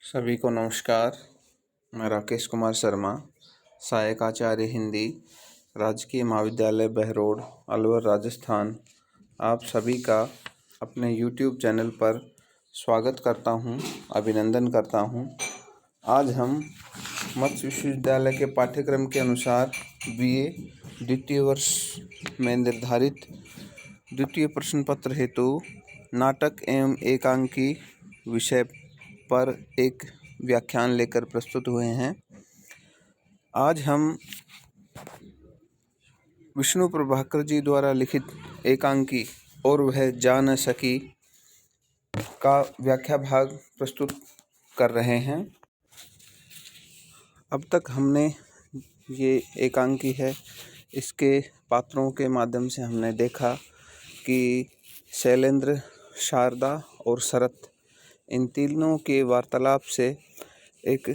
सभी को नमस्कार। मैं राकेश कुमार शर्मा, सहायक आचार्य हिंदी, राजकीय महाविद्यालय बहरोड, अलवर, राजस्थान, आप सभी का अपने YouTube चैनल पर स्वागत करता हूं, अभिनंदन करता हूं। आज हम मत्स्य विश्वविद्यालय के पाठ्यक्रम के अनुसार BA द्वितीय वर्ष में निर्धारित द्वितीय प्रश्न पत्र हेतु नाटक एवं एकांकी विषय पर एक व्याख्यान लेकर प्रस्तुत हुए हैं। आज हम विष्णु प्रभाकर जी द्वारा लिखित एकांकी और वह जा न सकी का व्याख्या भाग प्रस्तुत कर रहे हैं। अब तक हमने ये एकांकी है, इसके पात्रों के माध्यम से हमने देखा कि शैलेंद्र, शारदा और शरत, इन तीनों के वार्तालाप से एक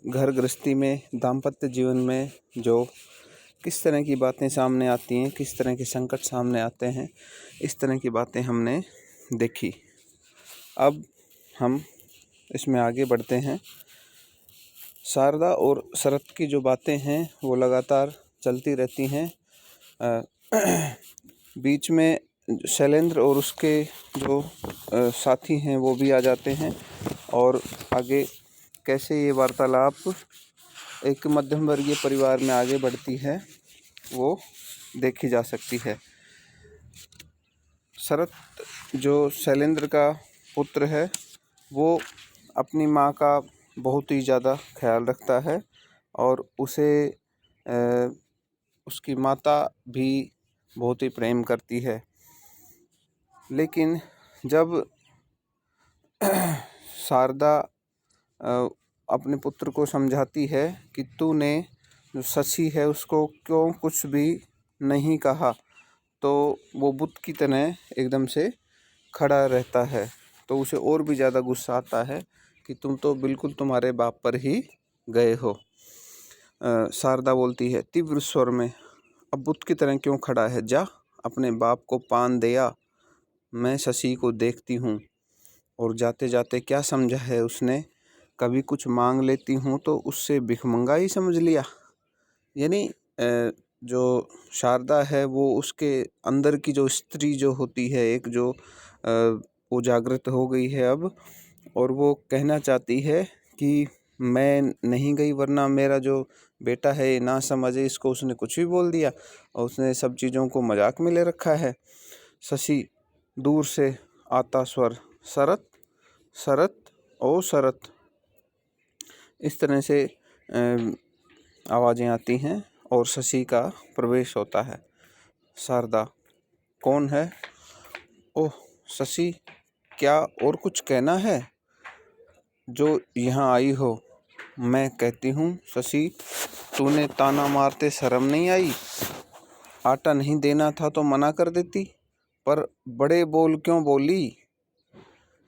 घर गृहस्थी में, दाम्पत्य जीवन में जो किस तरह की बातें सामने आती हैं, किस तरह के संकट सामने आते हैं, इस तरह की बातें हमने देखी। अब हम इसमें आगे बढ़ते हैं। शारदा और शरत की जो बातें हैं वो लगातार चलती रहती हैं। बीच में शैलेंद्र और उसके जो साथी हैं वो भी आ जाते हैं और आगे कैसे ये वार्तालाप एक मध्यम वर्गीय परिवार में आगे बढ़ती है वो देखी जा सकती है। शरत जो शैलेंद्र का पुत्र है वो अपनी माँ का बहुत ही ज़्यादा ख्याल रखता है और उसे उसकी माता भी बहुत ही प्रेम करती है। लेकिन जब शारदा अपने पुत्र को समझाती है कि तूने जो शशि है उसको क्यों कुछ भी नहीं कहा, तो वो बुत की तरह एकदम से खड़ा रहता है। तो उसे और भी ज़्यादा गुस्सा आता है कि तुम तो बिल्कुल तुम्हारे बाप पर ही गए हो। शारदा बोलती है तीव्र स्वर में, अब बुत की तरह क्यों खड़ा है, जा अपने बाप को पान दिया, मैं शशि को देखती हूँ। और जाते जाते क्या समझा है उसने, कभी कुछ मांग लेती हूँ तो उससे भिखमंगा ही समझ लिया। यानी जो शारदा है वो उसके अंदर की जो स्त्री जो होती है, एक जो वो जागृत हो गई है अब, और वो कहना चाहती है कि मैं नहीं गई वरना मेरा जो बेटा है ये ना समझे, इसको उसने कुछ भी बोल दिया और उसने सब चीज़ों को मजाक में ले रखा है। शशि दूर से आता स्वर, शरत शरत ओ शरत, इस तरह से आवाज़ें आती हैं और शशि का प्रवेश होता है। शारदा, कौन है? ओह शशि, क्या और कुछ कहना है जो यहाँ आई हो? मैं कहती हूँ शशि, तूने ताना मारते शर्म नहीं आई? आटा नहीं देना था तो मना कर देती, पर बड़े बोल क्यों बोली?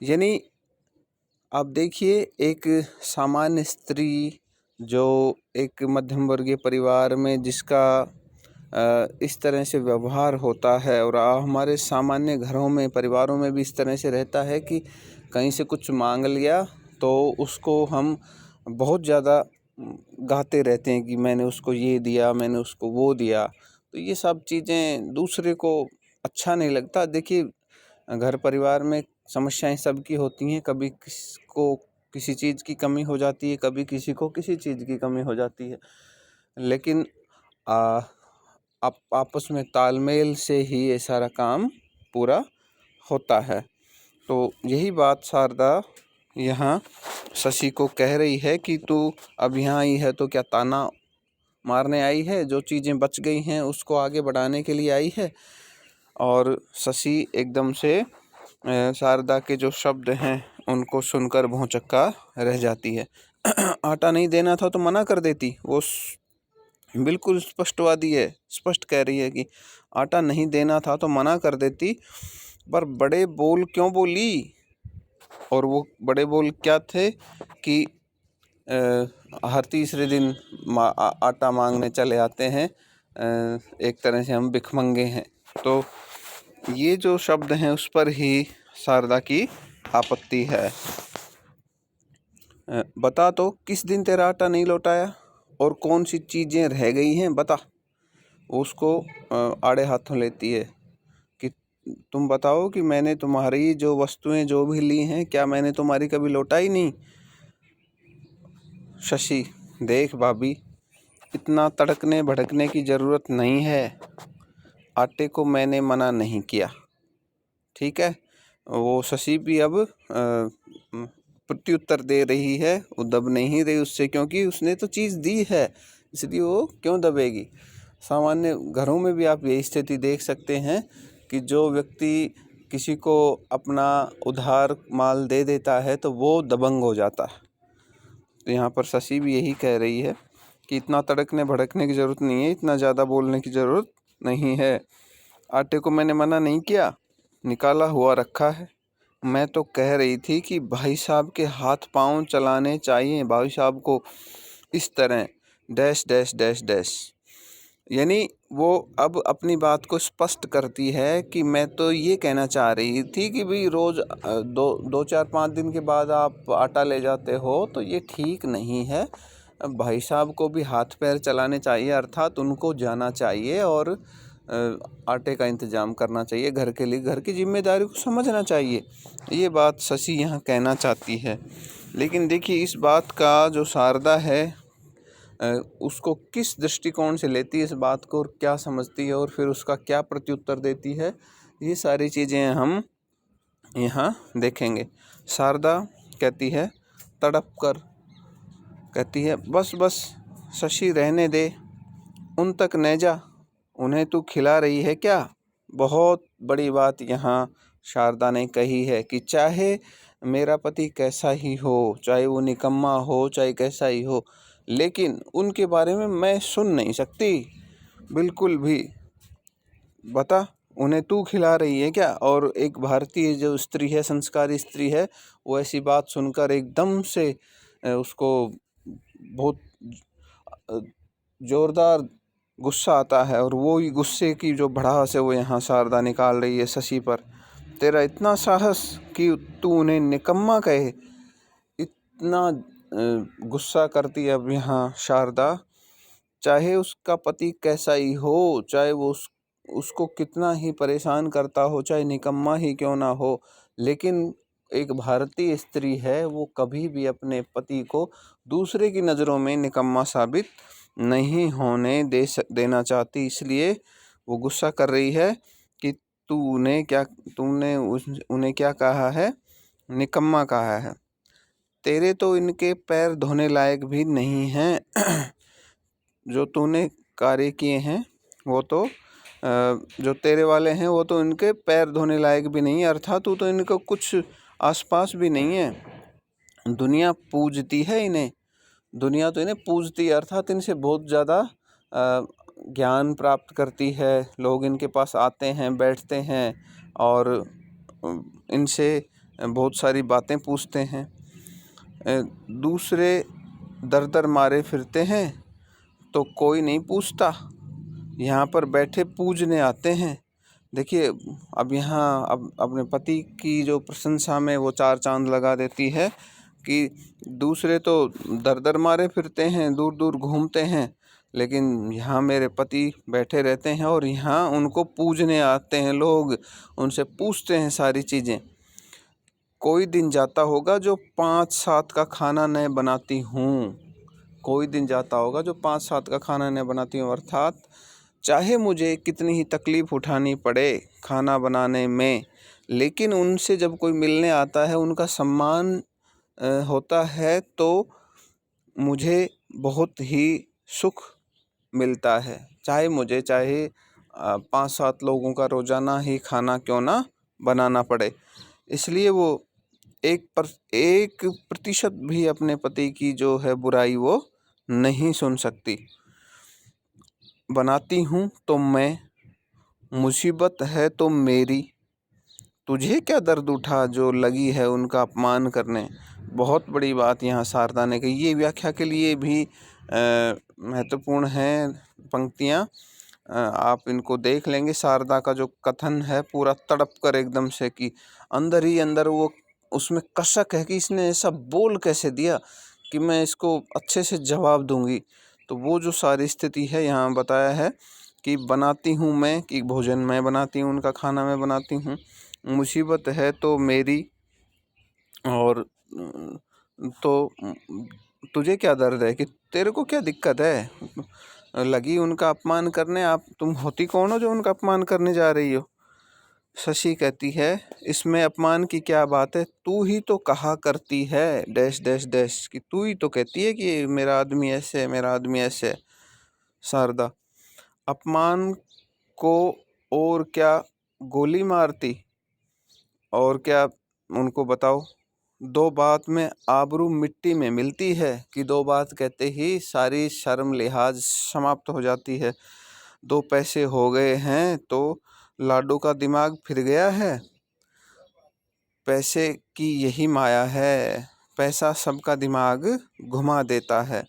यानी आप देखिए, एक सामान्य स्त्री जो एक मध्यम वर्गीय परिवार में जिसका इस तरह से व्यवहार होता है, और हमारे सामान्य घरों में, परिवारों में भी इस तरह से रहता है कि कहीं से कुछ मांग लिया तो उसको हम बहुत ज़्यादा गाते रहते हैं कि मैंने उसको ये दिया, मैंने उसको वो दिया। तो ये सब चीज़ें दूसरे को अच्छा नहीं लगता। देखिए, घर परिवार में समस्याएं सबकी होती हैं, कभी किसको किसी चीज़ की कमी हो जाती है, कभी किसी को किसी चीज़ की कमी हो जाती है, लेकिन आप आपस में तालमेल से ही ये सारा काम पूरा होता है। तो यही बात शारदा यहाँ शशि को कह रही है कि तू अब यहाँ आई है तो क्या ताना मारने आई है? जो चीज़ें बच गई हैं उसको आगे बढ़ाने के लिए आई है। और शशि एकदम से शारदा के जो शब्द हैं उनको सुनकर भौंचक्का रह जाती है। आटा नहीं देना था तो मना कर देती। वो बिल्कुल स्पष्टवादी है, स्पष्ट कह रही है कि आटा नहीं देना था तो मना कर देती, पर बड़े बोल क्यों बोली? और वो बड़े बोल क्या थे कि हर तीसरे दिन आटा मांगने चले आते हैं, एक तरह से हम भिखमंगे हैं। तो ये जो शब्द हैं उस पर ही शारदा की आपत्ति है। बता तो किस दिन तेरा आटा नहीं लौटाया और कौन सी चीज़ें रह गई हैं, बता। उसको आड़े हाथों लेती है कि तुम बताओ कि मैंने तुम्हारी जो वस्तुएं जो भी ली हैं, क्या मैंने तुम्हारी कभी लौटाई नहीं। शशि, देख भाभी, इतना तड़कने भड़कने की ज़रूरत नहीं है। आटे को मैंने मना नहीं किया, ठीक है। वो शशि भी अब प्रत्युत्तर दे रही है, वो दब नहीं रही उससे, क्योंकि उसने तो चीज़ दी है, इसलिए वो क्यों दबेगी। सामान्य घरों में भी आप यही स्थिति देख सकते हैं कि जो व्यक्ति किसी को अपना उधार माल दे देता है तो वो दबंग हो जाता है। तो यहाँ पर शशि भी यही कह रही है कि इतना तड़कने भड़कने की ज़रूरत नहीं है, इतना ज़्यादा बोलने की ज़रूरत नहीं है। आटे को मैंने मना नहीं किया, निकाला हुआ रखा है। मैं तो कह रही थी कि भाई साहब के हाथ पांव चलाने चाहिए, भाई साहब को इस तरह डैश डैश डैश डैश। यानी वो अब अपनी बात को स्पष्ट करती है कि मैं तो ये कहना चाह रही थी कि भाई रोज़ दो चार 5 दिन के बाद आप आटा ले जाते हो तो ये ठीक नहीं है। भाई साहब को भी हाथ पैर चलाने चाहिए, अर्थात उनको जाना चाहिए और आटे का इंतज़ाम करना चाहिए घर के लिए, घर की जिम्मेदारी को समझना चाहिए। ये बात शशि यहाँ कहना चाहती है। लेकिन देखिए, इस बात का जो शारदा है उसको किस दृष्टिकोण से लेती है इस बात को, और क्या समझती है, और फिर उसका क्या प्रत्युत्तर देती है, ये सारी चीज़ें हम यहाँ देखेंगे। शारदा कहती है तड़प कर, कहती है बस बस शशि रहने दे, उन तक न जा, उन्हें तू खिला रही है क्या। बहुत बड़ी बात यहाँ शारदा ने कही है कि चाहे मेरा पति कैसा ही हो, चाहे वो निकम्मा हो, चाहे कैसा ही हो, लेकिन उनके बारे में मैं सुन नहीं सकती बिल्कुल भी। बता, उन्हें तू खिला रही है क्या। और एक भारतीय जो स्त्री है, संस्कारी स्त्री है, वो ऐसी बात सुनकर एकदम से उसको बहुत ज़ोरदार गुस्सा आता है, और वो ही गुस्से की जो भड़ास है वो यहाँ शारदा निकाल रही है शशि पर। तेरा इतना साहस कि तू उन्हें निकम्मा कहे, इतना गुस्सा करती है अब यहाँ शारदा। चाहे उसका पति कैसा ही हो, चाहे वो उसको कितना ही परेशान करता हो, चाहे निकम्मा ही क्यों ना हो, लेकिन एक भारतीय स्त्री है, वो कभी भी अपने पति को दूसरे की नज़रों में निकम्मा साबित नहीं होने देना चाहती। इसलिए वो गुस्सा कर रही है कि तूने उन्हें क्या कहा है, निकम्मा कहा है। तेरे तो इनके पैर धोने लायक भी नहीं हैं। जो तूने कार्य किए हैं वो तो जो तेरे वाले हैं वो तो इनके पैर धोने लायक भी नहीं है, अर्थात तू तो इनको कुछ आसपास भी नहीं है। दुनिया पूजती है इन्हें, दुनिया तो इन्हें पूजती है, अर्थात इनसे बहुत ज़्यादा ज्ञान प्राप्त करती है। लोग इनके पास आते हैं, बैठते हैं और इनसे बहुत सारी बातें पूछते हैं। दूसरे दर दर मारे फिरते हैं तो कोई नहीं पूछता, यहाँ पर बैठे पूजने आते हैं। देखिए, अब यहाँ अब अपने पति की जो प्रशंसा में वो 4 चांद लगा देती है कि दूसरे तो दर दर मारे फिरते हैं, दूर दूर घूमते हैं, लेकिन यहाँ मेरे पति बैठे रहते हैं और यहाँ उनको पूजने आते हैं लोग, उनसे पूछते हैं सारी चीज़ें। कोई दिन जाता होगा जो 5-7 का खाना न बनाती हूँ, कोई दिन जाता होगा जो 5-7 का खाना न बनाती हूँ, अर्थात चाहे मुझे कितनी ही तकलीफ़ उठानी पड़े खाना बनाने में, लेकिन उनसे जब कोई मिलने आता है, उनका सम्मान होता है, तो मुझे बहुत ही सुख मिलता है। चाहे 5-7 लोगों का रोज़ाना ही खाना क्यों ना बनाना पड़े। इसलिए वो 1% भी अपने पति की जो है बुराई वो नहीं सुन सकती। बनाती हूँ तो मैं, मुसीबत है तो मेरी, तुझे क्या दर्द उठा जो लगी है उनका अपमान करने। बहुत बड़ी बात यहाँ शारदा ने कही। ये व्याख्या के लिए भी महत्वपूर्ण हैं पंक्तियाँ, आप इनको देख लेंगे। शारदा का जो कथन है पूरा तड़प कर एकदम से कि अंदर ही अंदर वो उसमें कसक है कि इसने ऐसा बोल कैसे दिया कि मैं इसको अच्छे से जवाब दूंगी। तो वो जो सारी स्थिति है यहाँ बताया है कि बनाती हूँ मैं, कि भोजन मैं बनाती हूँ, उनका खाना मैं बनाती हूँ। मुसीबत है तो मेरी, और तो तुझे क्या दर्द है, कि तेरे को क्या दिक्कत है, लगी उनका अपमान करने। आप तुम होती कौन हो जो उनका अपमान करने जा रही हो। शशि कहती है इसमें अपमान की क्या बात है, तू ही तो कहा करती है डैश डैश डैश, कि तू ही तो कहती है कि मेरा आदमी ऐसे है, मेरा आदमी ऐसे है। शारदा, अपमान को और क्या गोली मारती, और क्या उनको बताओ। दो बात में आबरू मिट्टी में मिलती है, कि दो बात कहते ही सारी शर्म लिहाज समाप्त हो जाती है। दो पैसे हो गए हैं तो लाडो का दिमाग फिर गया है। पैसे की यही माया है, पैसा सबका दिमाग घुमा देता है।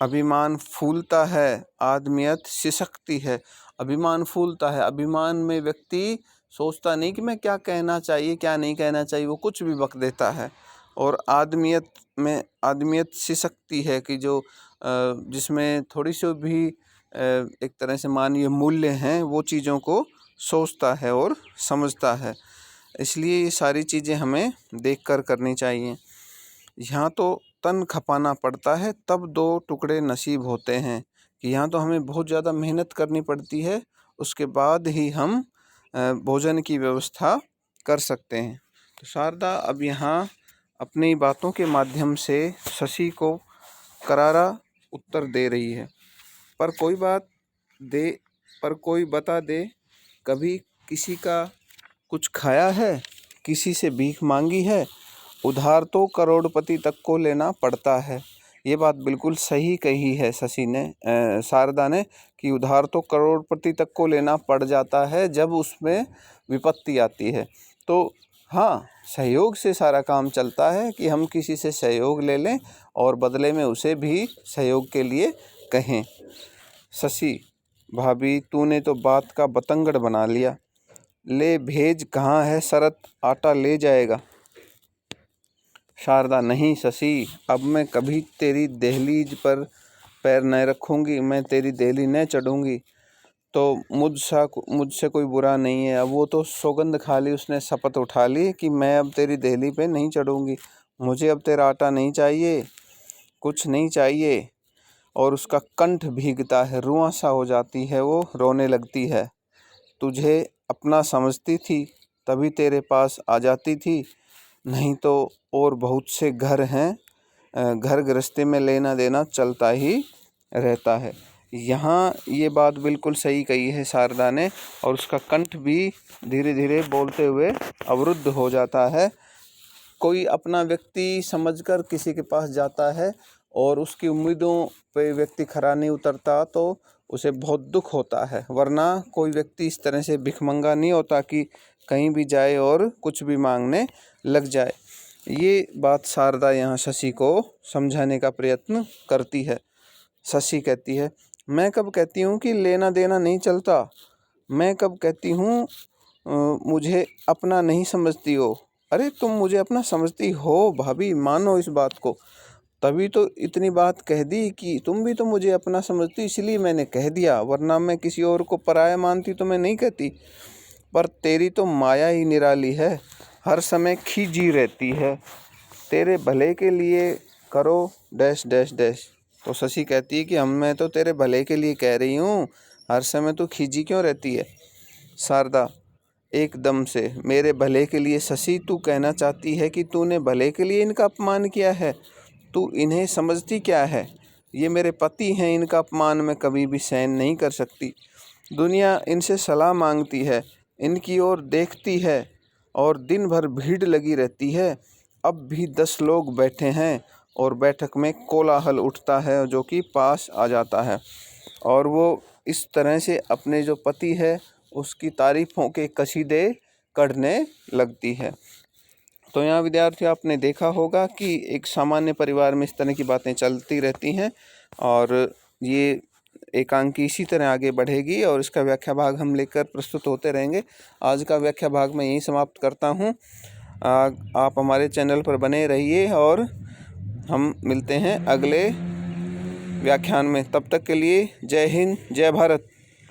अभिमान फूलता है, आदमियत सिसकती है। अभिमान फूलता है, अभिमान में व्यक्ति सोचता नहीं कि मैं क्या कहना चाहिए क्या नहीं कहना चाहिए, वो कुछ भी बक देता है। और आदमियत में आदमियत सिसकती है, कि जो जिसमें थोड़ी सी भी एक तरह से मानवीय मूल्य हैं, वो चीज़ों को सोचता है और समझता है। इसलिए ये सारी चीज़ें हमें देखकर करनी चाहिए। यहाँ तो तन खपाना पड़ता है तब दो टुकड़े नसीब होते हैं, कि यहाँ तो हमें बहुत ज़्यादा मेहनत करनी पड़ती है, उसके बाद ही हम भोजन की व्यवस्था कर सकते हैं। तो शारदा अब यहाँ अपनी बातों के माध्यम से शशि को करारा उत्तर दे रही है। पर कोई बता दे, कभी किसी का कुछ खाया है, किसी से भीख मांगी है, उधार तो करोड़पति तक को लेना पड़ता है। ये बात बिल्कुल सही कही है शारदा ने, कि उधार तो करोड़पति तक को लेना पड़ जाता है जब उसमें विपत्ति आती है। तो हाँ, सहयोग से सारा काम चलता है, कि हम किसी से सहयोग ले लें और बदले में उसे भी सहयोग के लिए कहें। शशि, भाभी तूने तो बात का बतंगड़ बना लिया। ले भेज, कहाँ है शरत, आटा ले जाएगा। शारदा, नहीं शशि, अब मैं कभी तेरी दहलीज पर पैर न रखूंगी, मैं तेरी दहली न चढ़ूंगी तो मुझसे कोई बुरा नहीं है। अब वो तो सौगंध खा ली, उसने शपथ उठा ली कि मैं अब तेरी दहली पे नहीं चढ़ूंगी, मुझे अब तेरा आटा नहीं चाहिए, कुछ नहीं चाहिए। और उसका कंठ भीगता है, रुआं सा हो जाती है, वो रोने लगती है। तुझे अपना समझती थी तभी तेरे पास आ जाती थी, नहीं तो और बहुत से घर हैं, घर गृहस्थी में लेना देना चलता ही रहता है। यहाँ ये बात बिल्कुल सही कही है शारदा ने, और उसका कंठ भी धीरे धीरे बोलते हुए अवरुद्ध हो जाता है। कोई अपना व्यक्ति समझकर किसी के पास जाता है और उसकी उम्मीदों पे व्यक्ति खरा नहीं उतरता तो उसे बहुत दुख होता है, वरना कोई व्यक्ति इस तरह से भिखमंगा नहीं होता कि कहीं भी जाए और कुछ भी मांगने लग जाए। ये बात शारदा यहाँ शशि को समझाने का प्रयत्न करती है। शशि कहती है, मैं कब कहती हूँ कि लेना देना नहीं चलता, मैं कब कहती हूँ मुझे अपना नहीं समझती हो। अरे तुम मुझे अपना समझती हो भाभी, मानो इस बात को, तभी तो इतनी बात कह दी कि तुम भी तो मुझे अपना समझती, इसलिए मैंने कह दिया, वरना मैं किसी और को पराया मानती तो मैं नहीं कहती। पर तेरी तो माया ही निराली है, हर समय खींची रहती है, तेरे भले के लिए करो डैश डैश डैश। तो शशि कहती है कि मैं तो तेरे भले के लिए कह रही हूँ, हर समय तो खींची क्यों रहती है। शारदा, एकदम से मेरे भले के लिए शशि, तू कहना चाहती है कि तूने भले के लिए इनका अपमान किया है, तू इन्हें समझती क्या है, ये मेरे पति हैं, इनका अपमान मैं कभी भी सहन नहीं कर सकती। दुनिया इनसे सलाह मांगती है, इनकी ओर देखती है और दिन भर भीड़ लगी रहती है। अब भी 10 लोग बैठे हैं और बैठक में कोलाहल उठता है जो कि पास आ जाता है, और वो इस तरह से अपने जो पति है उसकी तारीफ़ों के कसीदे करने लगती है। तो यहाँ विद्यार्थी आपने देखा होगा कि एक सामान्य परिवार में इस तरह की बातें चलती रहती हैं, और ये एकांकी इसी तरह आगे बढ़ेगी और इसका व्याख्या भाग हम लेकर प्रस्तुत होते रहेंगे। आज का व्याख्या भाग मैं यहीं समाप्त करता हूँ। आप हमारे चैनल पर बने रहिए और हम मिलते हैं अगले व्याख्यान में। तब तक के लिए जय हिंद, जय भारत।